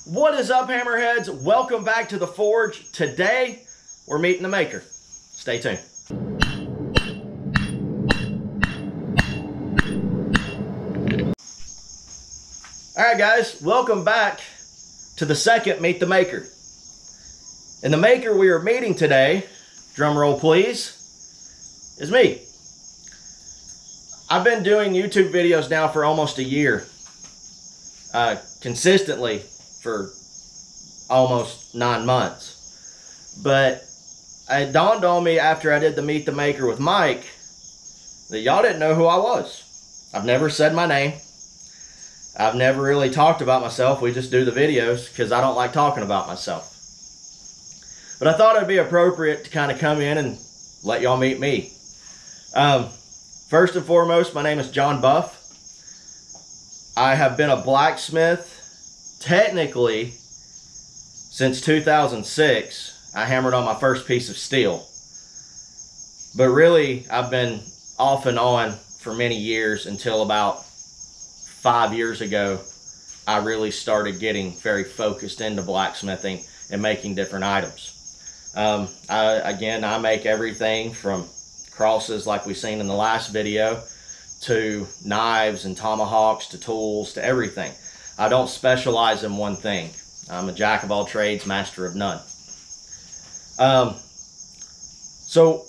What is up, Hammerheads? Welcome back to the Forge. Today, we're meeting the maker. Stay tuned. All right, guys, welcome back to the second Meet the Maker. And the maker we are meeting today, drum roll please, is me. I've been doing YouTube videos now for almost a year, consistently for almost 9 months. But it dawned on me after I did the Meet the Maker with Mike that y'all didn't know who I was. I've never said my name. I've never really talked about myself. We just do the videos because I don't like talking about myself. But I thought it'd be appropriate to kind of come in and let y'all meet me. First and foremost, my name is John Buff. I have been a blacksmith technically since 2006. I hammered on my first piece of steel. But really, I've been off and on for many years until about 5 years ago. I really started getting very focused into blacksmithing and making different items. I make everything from crosses like we've seen in the last video to knives and tomahawks to tools to everything. I don't specialize in one thing. I'm a jack of all trades, master of none. So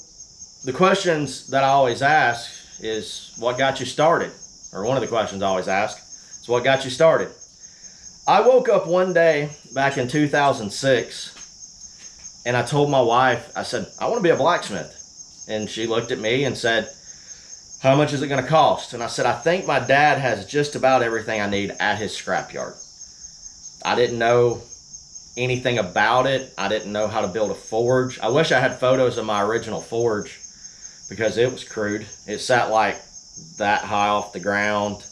the questions that I always ask is, what got you started? Or one of the questions I always ask is, what got you started? I woke up one day back in 2006 and I told my wife, I said, I want to be a blacksmith. And she looked at me and said, how much is it going to cost? And I said, I think my dad has just about everything I need at his scrapyard. I didn't know anything about it. I didn't know how to build a forge. I wish I had photos of my original forge because it was crude. It sat like that high off the ground.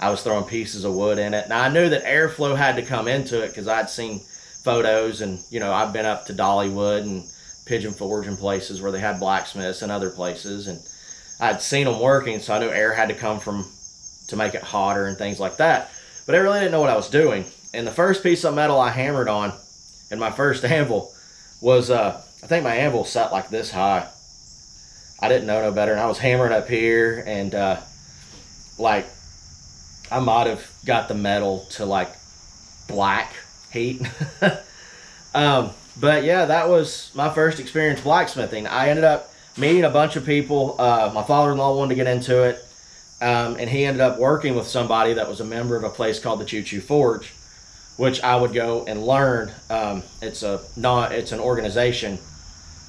I was throwing pieces of wood in it. Now I knew that airflow had to come into it because I'd seen photos, and you know, I've been up to Dollywood and Pigeon Forge and places where they had blacksmiths and other places, and I'd seen them working, so I knew air had to come from to make it hotter and things like that. But I really didn't know what I was doing. And the first piece of metal I hammered on in my first anvil was, I think my anvil sat like this high. I didn't know no better, and I was hammering up here, and like I might have got the metal to like black heat. But yeah, that was my first experience blacksmithing. I ended up meeting a bunch of people. My father-in-law wanted to get into it, and he ended up working with somebody that was a member of a place called the Choo Choo Forge, which I would go and learn. It's an organization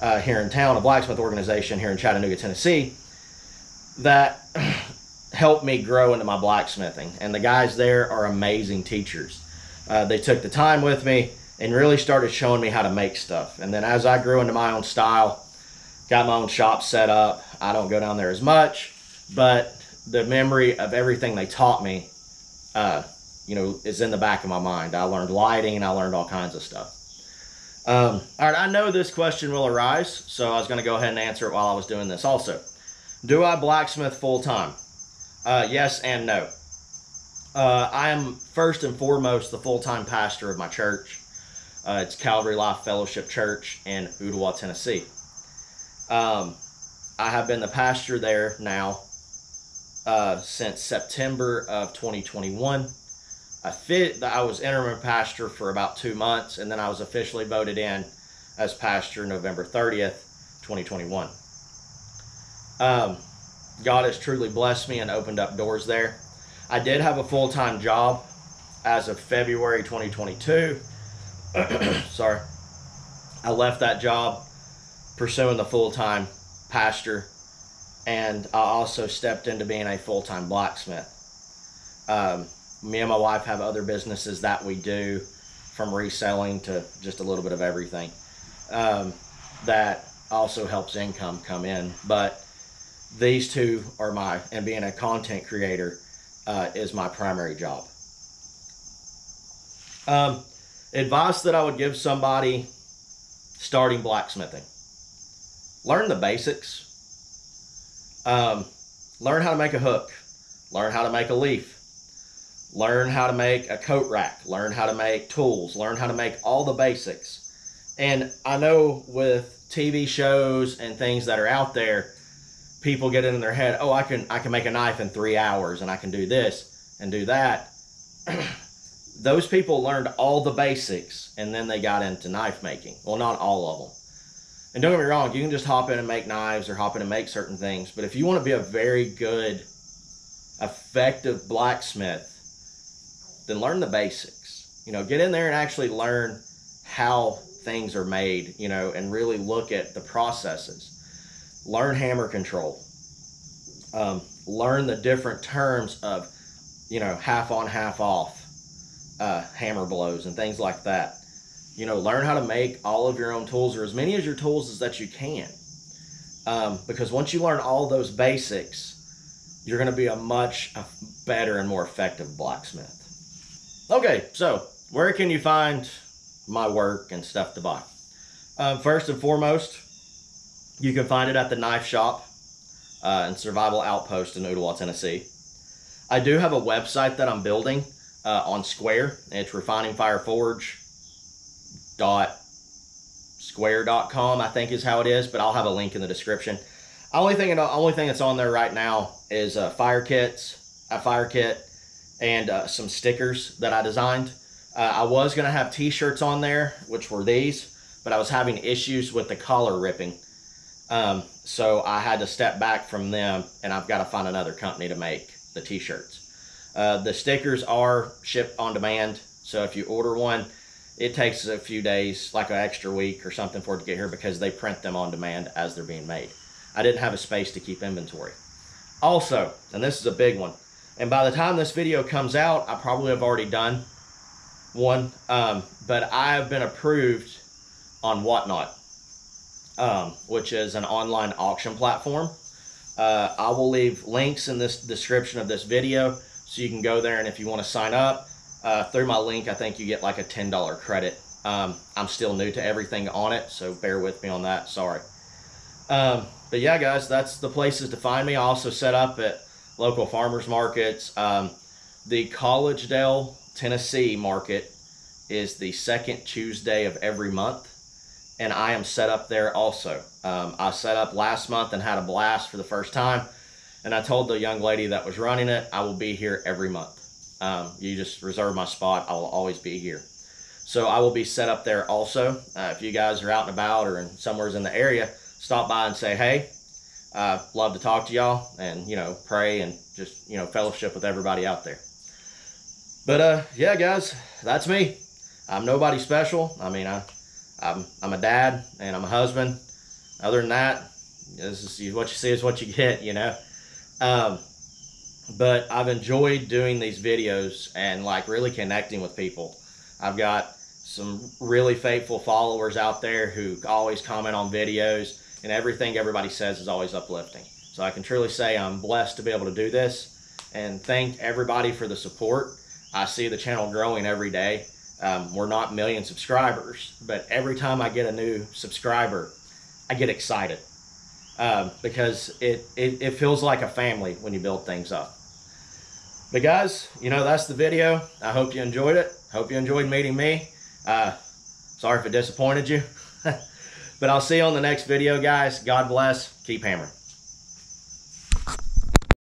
here in town, a blacksmith organization here in Chattanooga, Tennessee, that helped me grow into my blacksmithing. And the guys there are amazing teachers. They took the time with me and really started showing me how to make stuff. And then as I grew into my own style, got my own shop set up, I don't go down there as much, but the memory of everything they taught me, is in the back of my mind. I learned lighting and I learned all kinds of stuff. All right, I know this question will arise, so I was going to go ahead and answer it while I was doing this also. Do I blacksmith full-time? Yes and no. I am first and foremost the full-time pastor of my church. It's Calvary Life Fellowship Church in Ottawa, Tennessee. I have been the pastor there now since September of 2021. I was interim pastor for about 2 months, and then I was officially voted in as pastor November 30th, 2021. God has truly blessed me and opened up doors there. I did have a full-time job as of February 2022. Sorry. I left that job pursuing the full-time pastor, and I also stepped into being a full-time blacksmith. Me and my wife have other businesses that we do, from reselling to just a little bit of everything, that also helps income come in. But these two are and being a content creator is my primary job. Advice that I would give somebody starting blacksmithing: learn the basics. Learn how to make a hook, learn how to make a leaf, learn how to make a coat rack, learn how to make tools, learn how to make all the basics. And I know with TV shows and things that are out there, people get in their head, oh, I can make a knife in 3 hours, and I can do this and do that. Those people learned all the basics, and then they got into knife making. Well, not all of them. And don't get me wrong, you can just hop in and make knives or hop in and make certain things. But if you want to be a very good, effective blacksmith, then learn the basics. You know, get in there and actually learn how things are made, you know, and really look at the processes. Learn hammer control. Learn the different terms of, you know, half on, half off hammer blows and things like that. You know, learn how to make all of your own tools, or as many of your tools as that you can. Because once you learn all those basics, you're going to be a much better and more effective blacksmith. Okay, so where can you find my work and stuff to buy? First and foremost, you can find it at the knife shop in Survival Outpost in Ooltewah, Tennessee. I do have a website that I'm building on Square. It's refiningfireforge.square.com, I think is how it is, but I'll have a link in the description. Only thing that's on there right now is a fire kit, and some stickers that I designed. I was going to have t-shirts on there, which were these, but I was having issues with the collar ripping. So I had to step back from them, and I've got to find another company to make the t-shirts. The stickers are shipped on demand, so if you order one, it takes a few days, like an extra week or something for it to get here, because they print them on demand as they're being made. I didn't have a space to keep inventory. Also, and this is a big one, and by the time this video comes out, I probably have already done one, but I have been approved on Whatnot, which is an online auction platform. I will leave links in this description of this video, so you can go there, and if you want to sign up through my link, I think you get like a $10 credit. I'm still new to everything on it, so bear with me on that, sorry. But yeah, guys, that's the places to find me. I also set up at local farmers markets. The Collegedale, Tennessee market is the second Tuesday of every month, and I am set up there also. I set up last month and had a blast for the first time, and I told the young lady that was running it, I will be here every month. You just reserve my spot, I will always be here. So I will be set up there also. If you guys are out and about or somewhere's in the area, stop by and say, hey, love to talk to y'all, and, you know, pray and just, you know, fellowship with everybody out there. But yeah, guys, that's me. I'm nobody special. I mean, I'm a dad and I'm a husband. Other than that, this is what you see is what you get, you know. But I've enjoyed doing these videos and like really connecting with people. I've got some really faithful followers out there who always comment on videos, and everything everybody says is always uplifting. So I can truly say I'm blessed to be able to do this, and thank everybody for the support. I see the channel growing every day. We're not million subscribers, but every time I get a new subscriber, I get excited because it feels like a family when you build things up. But guys, you know, that's the video. I hope you enjoyed it. Hope you enjoyed meeting me. Sorry if it disappointed you. But I'll see you on the next video, guys. God bless. Keep hammering.